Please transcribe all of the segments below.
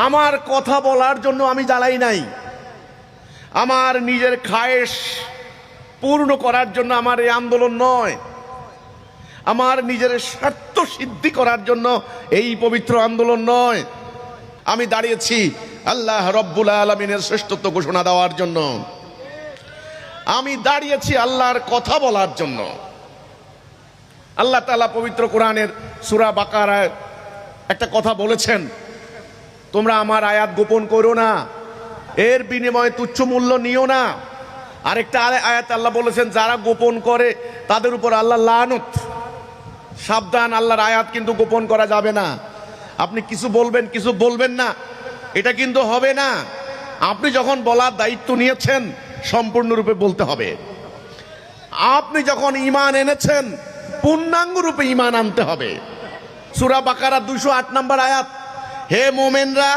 আমার কথা বলার জন্য আমি জ্বালাই নাই, আমার নিজের খায়েশ পূর্ণ করার জন্য আমার এই আন্দোলন নয়, আমার নিজের স্বার্থ সিদ্ধি করার জন্য এই পবিত্র আন্দোলন নয়। আমি দাঁড়িয়েছি আল্লাহ রব্বুল আলামিনের শ্রেষ্ঠত্ব ঘোষণা দেওয়ার জন্য, আমি দাঁড়িয়েছি আল্লাহর কথা বলার জন্য। আল্লাহ তাআলা পবিত্র কোরআনের সূরা বাকারায় একটা কথা বলেছেন, তোমরা আমার আয়াত গোপন করো না, এর বিনিময়ে তুচ্ছ মূল্য নিও না। আরেকটা আয়াত আল্লাহ বলেছেন, যারা গোপন করে তাদের উপর আল্লাহ লানত। সাবধান, আল্লাহর আয়াত কিন্তু গোপন করা যাবে না। আপনি কিছু বলবেন, কিছু বলবেন না, এটা কিন্তু হবে না। আপনি যখন বলার দায়িত্ব নিয়েছেন সম্পূর্ণরূপে বলতে হবে। আপনি যখন ঈমান এনেছেন পূর্ণাঙ্গ রূপে ঈমান আনতে হবে। সূরা বাকারা 208 নম্বর আয়াত, হে মুমিনরা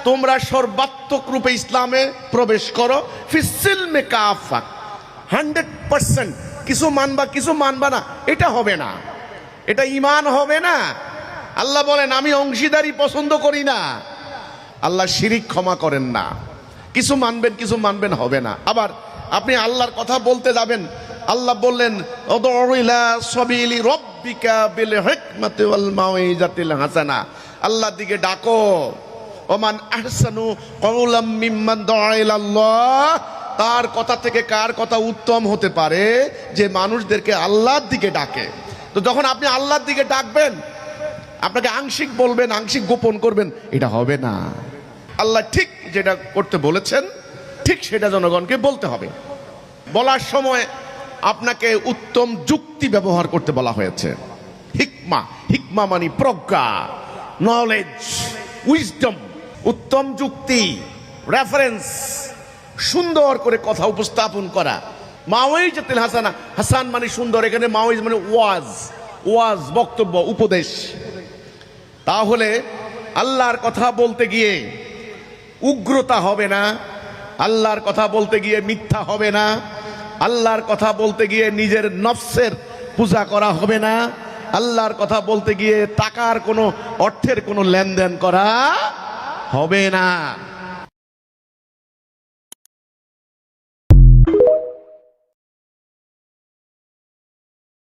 তোমরা সর্বাত্মক রূপে ইসলামে প্রবেশ করো, ফিসিলমে কাফা, 100%। কিছু মানবা কিছু মানবা না, এটা হবে না, এটা ঈমান হবে না। আল্লাহ বলেন আমি অংশীদারি পছন্দ করি না। আল্লাহ শিরিক ক্ষমা করেন না। কিছু মানবেন কিছু মানবেন হবে না। আবার আপনি আল্লাহর কথা বলতে যাবেন, আল্লাহ বললেন উদউ ইলা সাবিলি রাব্বিকা বিল হিকমাতি ওয়াল মাউইজাতিল হাসানা, আল্লাহর দিকে ডাকো। ওমান আহসানু কওলাম মিম্মান দাআ ইলাল্লাহ, তার কথা থেকে কার কথা উত্তম হতে পারে যে মানুষদেরকে আল্লাহর দিকে ডাকে। তো যখন আপনি আল্লাহর দিকে ডাকবেন, আপনাকে আংশিক বলবেন, আংশিক গোপন করবেন, এটা হবে না। আল্লাহ ঠিক যেটা করতে বলেছেন ঠিক সেটা জনগণকে বলতে হবে। বলার সময় আপনাকে উত্তম যুক্তি ব্যবহার করতে বলা হয়েছে। হিকমা, হিকমা মানে প্রজ্ঞা, নলেজ, উইজডম, উত্তম যুক্তি, রেফারেন্স, সুন্দর করে কথা উপস্থাপন করা। মাউইজাতুল হাসানা, হাসান মানে সুন্দর, এখানে মাউইজ মানে ওয়াজ, ওয়াজ বক্তব্য, উপদেশ। তাহলে আল্লাহর কথা বলতে গিয়ে উগ্রতা হবে না, আল্লাহর কথা বলতে গিয়ে মিথ্যা হবে না, আল্লাহর কথা বলতে গিয়ে নিজের নফসের পূজা করা হবে না, আল্লাহর কথা বলতে গিয়ে টাকার কোনো, অর্থের কোনো লেনদেন করা হবে না।